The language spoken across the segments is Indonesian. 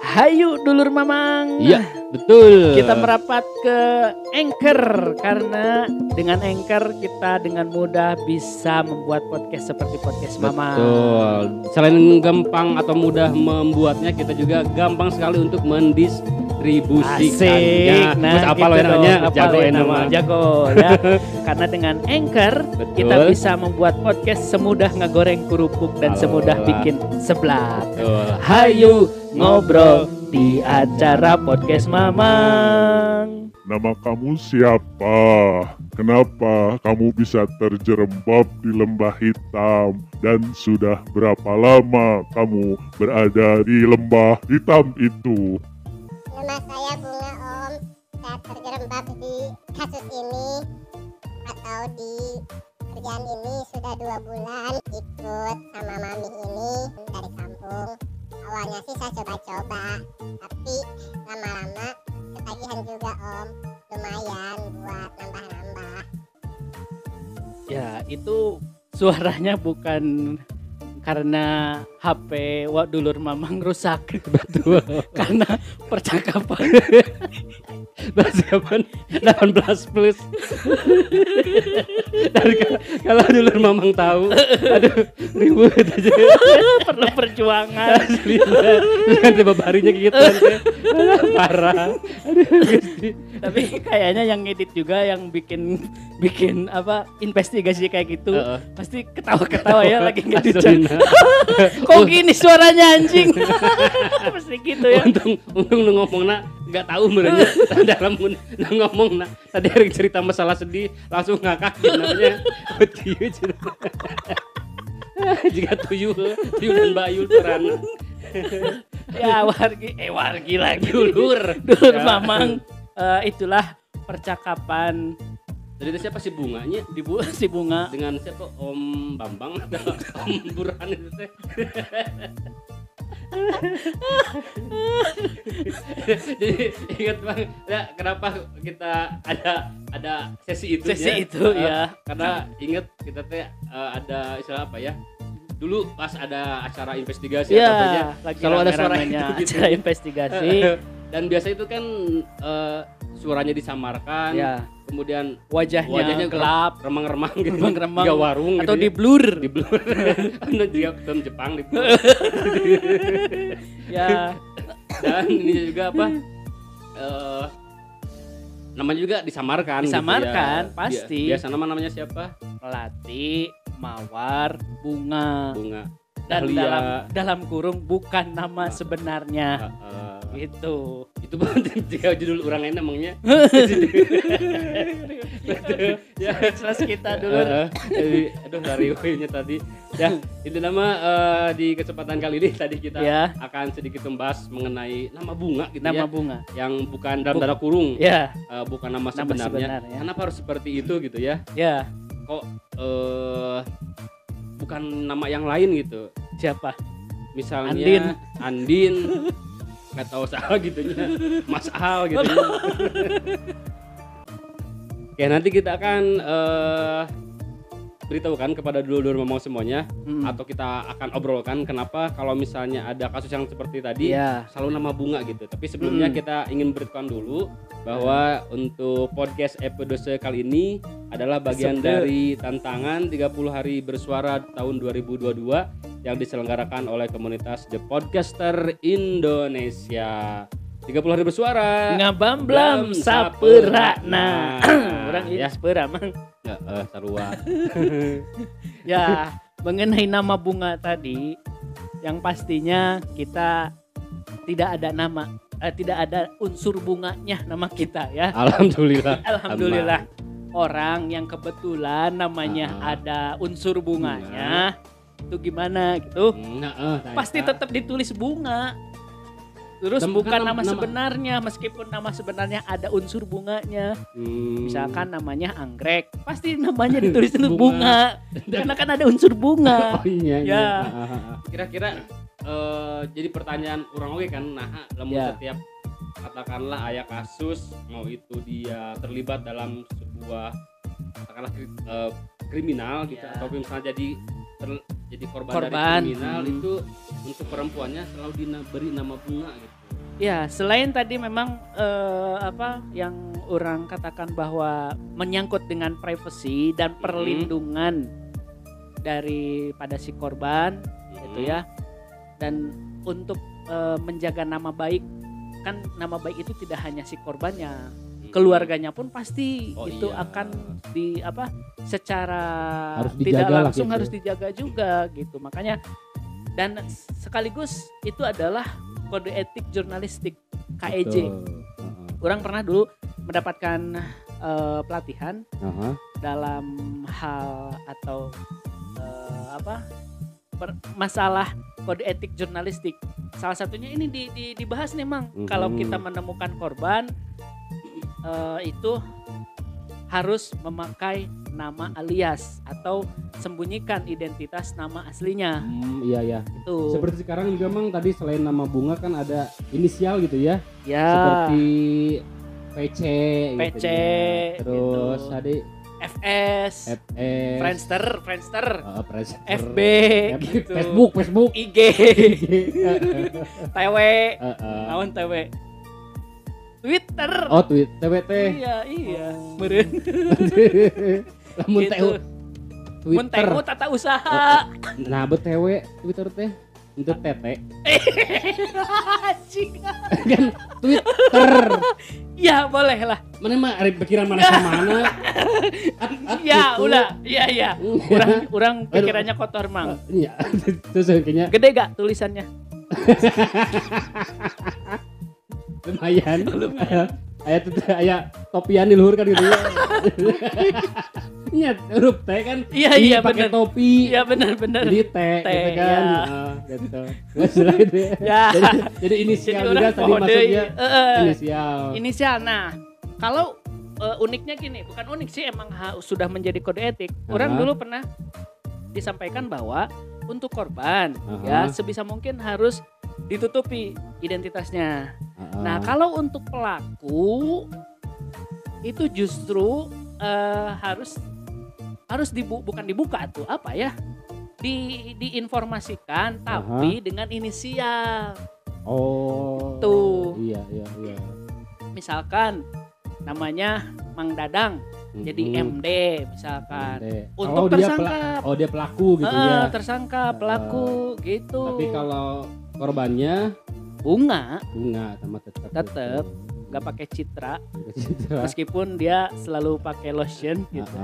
Hayu dulur mamang. Iya, betul. Kita merapat ke Anchor karena dengan Anchor kita dengan mudah bisa membuat podcast seperti podcast mamang. Betul. Selain gampang atau mudah membuatnya, kita juga gampang sekali untuk mendistribusikannya. Asik. Nah, terus apa gitu lo namanya? dong, Jago apalin nama. Jago ya. Karena dengan Anchor Betul. kita bisa membuat podcast semudah ngegoreng kerupuk dan Halo. semudah bikin seblak. Betul. Hayu ngobrol di acara podcast mamang. Nama kamu siapa? Kenapa kamu bisa terjerembab di lembah hitam? Dan sudah berapa lama kamu berada di lembah hitam itu? Nama saya Bunga Om. Saya terjerembab di kasus ini atau di kerjaan ini sudah 2 bulan ikut sama mami ini dari kampung. Awalnya sih saya coba-coba, tapi lama-lama ketagihan juga Om. Lumayan buat nambah-nambah. Ya itu suaranya bukan karena HP dulur mamang rusak. Betul. Karena percakapan Persiapan 18 plus. Dari kalau dulu mamang tahu, aduh ribut aja. perlu perjuangan. Kan tiba harinya gitu kan. Parah. Aduh Gusti. Tapi kayaknya yang ngedit juga yang bikin apa investigasi kayak gitu pasti ketawa-ketawa ya lagi ngedit. Kok gini suaranya anjing? Pasti gitu ya. Untung lu ngomongna nggak tahu merenya dalam ngomong tadi hari cerita masalah sedih langsung ngakak namanya kieu cerita. Jika tuyul dan bayul terana. Ya wargi lagi Dulur ya. Mamang itulah percakapan Jadi itu siapa sih Bunganya? si Bunga Dengan siapa? Om Bambang atau Om Burhan itu teh? Jadi ingat Bang, ya, kenapa kita ada sesi itu ya. Karena ingat kita teh ada istilah apa ya? Dulu pas ada acara investigasi ya, atau apa lagi kalau ada suara rame-ramenya itu gitu. acara investigasi Dan biasa itu kan suaranya disamarkan. ya. Kemudian Wajahnya gelap, remang-remang gitu. remang-remang Tiga warung atau gitu di blur. Di blur. Ada juga film Jepang di blur. Ya. Dan ini juga apa? Namanya juga disamarkan gitu ya. Pasti. Biasa namanya siapa? Melati, Mawar, Bunga. Dan Dahlia. dalam kurung bukan nama sebenarnya. Gitu. Itu jika judul orang lain emangnya. Ya, jelas kita dulu. Aduh lari nya tadi. Ya, itu nama di kesempatan kali ini tadi kita akan sedikit membahas mengenai nama bunga gitu nama ya. bunga Yang bukan dalam tanda kurung. Ya. Bukan nama sebenarnya. Kenapa harus seperti itu gitu ya? Ya. Kok bukan nama yang lain gitu. Siapa? Misalnya Andin. Nggak tahu salah gitunya. Mas Al gitu. Ya nanti kita akan beritahukan kepada dulur mamang semuanya atau kita akan obrolkan kenapa kalau misalnya ada kasus yang seperti tadi selalu nama bunga gitu. Tapi sebelumnya kita ingin beritahukan dulu bahwa untuk podcast episode kali ini adalah bagian dari tantangan 30 hari bersuara tahun 2022 yang diselenggarakan oleh komunitas The Podcaster Indonesia. 30 hari bersuara ngabamblam sapeurana. Orang ini sapeura mang. Sarua. Ya, mengenai nama bunga tadi yang pastinya kita tidak ada nama, tidak ada unsur bunganya nama kita ya. Alhamdulillah. Orang yang kebetulan namanya ada unsur bunganya itu gimana gitu. Pasti tetap ditulis bunga. Terus bukan nama sebenarnya, meskipun nama sebenarnya ada unsur bunganya. Misalkan namanya anggrek, pasti namanya ditulis itu bunga. Karena kan ada unsur bunga. Oh iya. Ya. Kira-kira jadi pertanyaan orang oke kan, setiap katakanlah aya kasus, mau itu dia terlibat dalam sebuah katakanlah kriminal gitu atau misalnya jadi korban dari kriminal itu untuk perempuannya selalu diberi nama bunga gitu. Ya, selain tadi memang apa yang orang katakan bahwa menyangkut dengan privasi dan perlindungan daripada si korban gitu ya. Dan untuk menjaga nama baik, kan nama baik itu tidak hanya si korbannya, keluarganya pun pasti itu akan secara tidak langsung gitu. Harus dijaga juga gitu. Makanya dan sekaligus itu adalah kode etik jurnalistik KEJ. Orang pernah dulu mendapatkan pelatihan dalam hal atau masalah kode etik jurnalistik. Salah satunya ini dibahas nih Mang. Kalau kita menemukan korban itu harus memakai nama alias atau sembunyikan identitas nama aslinya. Iya. Itu. Seperti sekarang juga Mang, tadi selain nama bunga kan ada inisial gitu ya. Ya. Seperti PC gitu ya. Terus gitu. tadi FS, Friendster, FB, gitu. Facebook, IG, TW, naon TW, Twitter. Oh TWT. Iya, meureun. Lamun gitu. Mun TW tata usaha. Nah, BTW Twitter teh untuk tete. Anjing. Kan Twitter. Ya, boleh lah. Mana mah ari pikiran mana sama. Ya, ulah. Iya. Urang pikirannya kotor, Mang. Iya. Terus kayaknya gede gak tulisannya? Lumayan. Aya topian di luhur kan gitu ya. Iya, huruf T kan. Iya pakai topi. Iya benar. Jadi T gitu kan. Gitu. Ya. Jadi inisial juga tadi maksudnya. Inisial. Nah, kalau uniknya gini, bukan unik sih, emang sudah menjadi kode etik. Orang dulu pernah disampaikan bahwa untuk korban ya sebisa mungkin harus ditutupi identitasnya. Nah, kalau untuk pelaku itu justru harus bukan dibuka tuh apa ya? Diinformasikan tapi dengan inisial. Oh. Tuh. Iya. Misalkan namanya Mang Dadang. Jadi MD misalkan. Untuk tersangka. Dia pelaku gitu ya. Tersangka, pelaku gitu. Tapi kalau korbannya bunga sama tetap nggak pakai citra. Meskipun dia selalu pakai lotion gitu.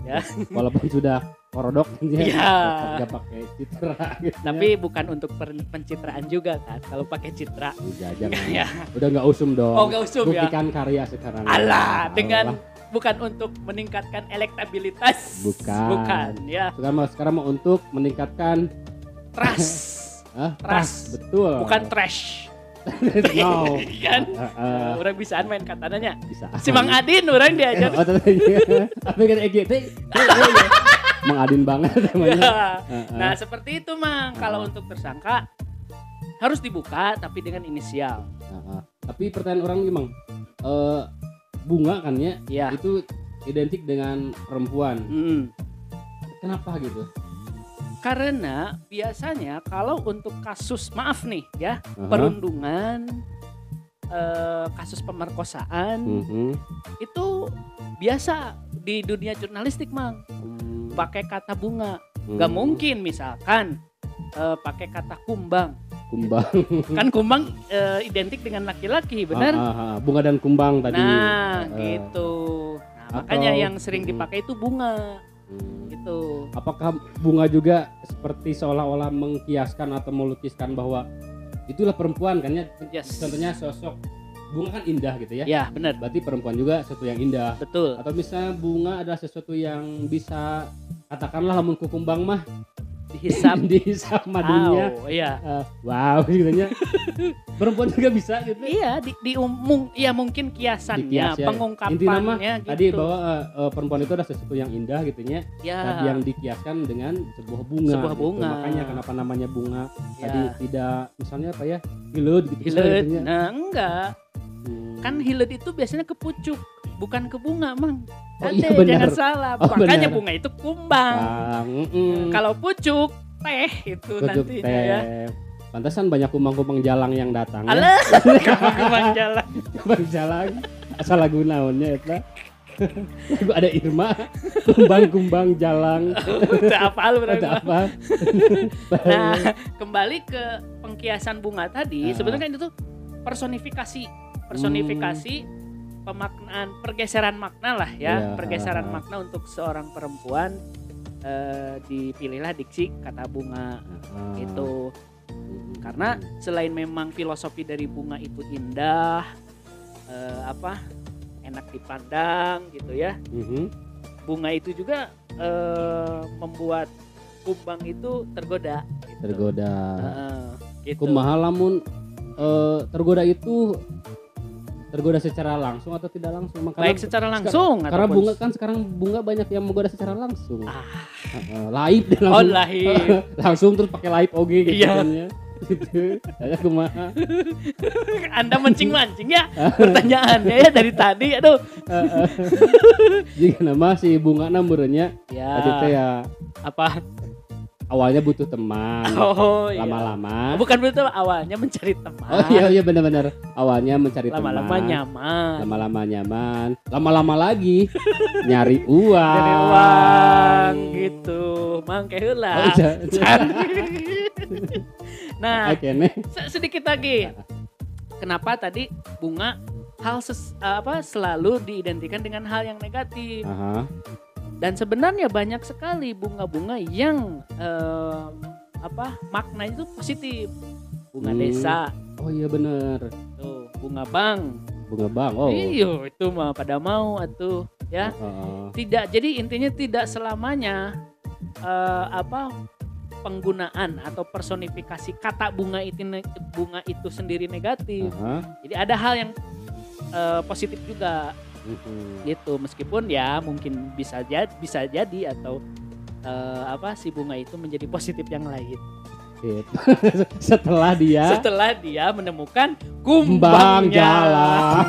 Ya. Walaupun sudah korodok nggak pakai citra gitu. Tapi bukan untuk pencitraan juga kan kalau pakai citra. Ya. Udah nggak usum dong. Oh, nggak usum ya. Buktikan karya sekarang. Alah, dengan bukan untuk meningkatkan elektabilitas. Bukan ya. Sekarang mau untuk meningkatkan trust. Trust. Betul. Bukan trash. No. Kan? Orang bisaan main katanya. Bisa. Si Mang Adin orang diajar. Tapi kan EGT. Mang Adin banget namanya. Nah, seperti itu Mang. Kalau untuk tersangka harus dibuka tapi dengan inisial. Tapi pertanyaan orang nih Mang. Bunga kan ya. Itu identik dengan perempuan. Kenapa gitu? Karena biasanya kalau untuk kasus maaf nih ya, perundungan, kasus pemerkosaan itu biasa di dunia jurnalistik Mang. Pakai kata bunga. Gak mungkin misalkan pakai kata kumbang. Kan kumbang identik dengan laki-laki, benar? Bunga dan kumbang tadi. Nah, gitu. Nah, makanya yang sering dipakai itu bunga. Gitu. Apakah bunga juga seperti seolah-olah mengkiaskan atau melukiskan bahwa itulah perempuan kan ya? Yes. Contohnya sosok bunga kan indah gitu ya? Ya, benar. Berarti perempuan juga sesuatu yang indah. Betul. Atau misalnya bunga adalah sesuatu yang bisa katakanlah lamun kukumbang mah dihisap madunya. Iya. Wow gitu nya. Perempuan juga bisa gitu. Iya, mungkin kiasannya, pengungkapannya gitu. Tadi bahwa perempuan itu adalah sesuatu yang indah gitu nya. Ya. Yang dikiaskan dengan sebuah bunga. Gitu. Makanya kenapa namanya bunga? Ya. Tadi tidak misalnya apa ya? Hilet gitu. Hilet. Nah, enggak. Kan hilet itu biasanya ke pucuk, bukan ke bunga, Mang. Iya, jangan salah. Makanya benar. bunga itu kumbang. Kalau pucuk teh itu pucuk nantinya teh. ya. Pantesan banyak kumbang-kumbang jalang yang datang. Alah, kumbang jalang. Kumbang jalang. Asal lagu naonnya eta. Lagu ada Irma, kumbang-kumbang jalang. Udah apa lu berarti? Apa? Nah, kembali ke pengkiasan bunga tadi, sebenarnya kan itu personifikasi pemaknaan, pergeseran makna lah ya, pergeseran makna untuk seorang perempuan. Dipilihlah diksi kata bunga itu, karena selain memang filosofi dari bunga itu indah, enak dipandang gitu ya. Bunga itu juga membuat kumbang itu tergoda. Gitu. Tergoda. Gitu. Kumaha lamun tergoda itu tergoda secara langsung atau tidak langsung? Baik secara langsung. Karena bunga kan sekarang bunga banyak yang menggoda secara langsung. Live dan langsung. Live. Langsung terus pakai live oge gitu iya. kan ya. Gitu. Saya kumaha. Anda mancing-mancing ya pertanyaannya ya dari tadi, aduh. Jika nama si bunga namurnya ya. Tadi teh ya apa? Awalnya butuh teman. Lama-lama. Bukan betul awalnya mencari teman. Oh iya benar-benar. Awalnya mencari lama-lama teman. Nyaman. Lama-lama nyaman. Lama-lama lagi nyari uang. Nyari uang gitu. Mangke heula. Nah, sedikit lagi. Kenapa tadi bunga selalu diidentikan dengan hal yang negatif? Dan sebenarnya banyak sekali bunga-bunga yang maknanya itu positif. Bunga desa. Oh iya benar. Tuh, bunga bang. Bunga bang. Oh. Iyo, itu mah pada mau atuh ya. Tidak, jadi intinya tidak selamanya penggunaan atau personifikasi kata bunga itu sendiri negatif. Jadi ada hal yang positif juga. Gitu, meskipun ya mungkin bisa jadi atau si bunga itu menjadi positif yang lain. Setelah dia menemukan kumbang jalang.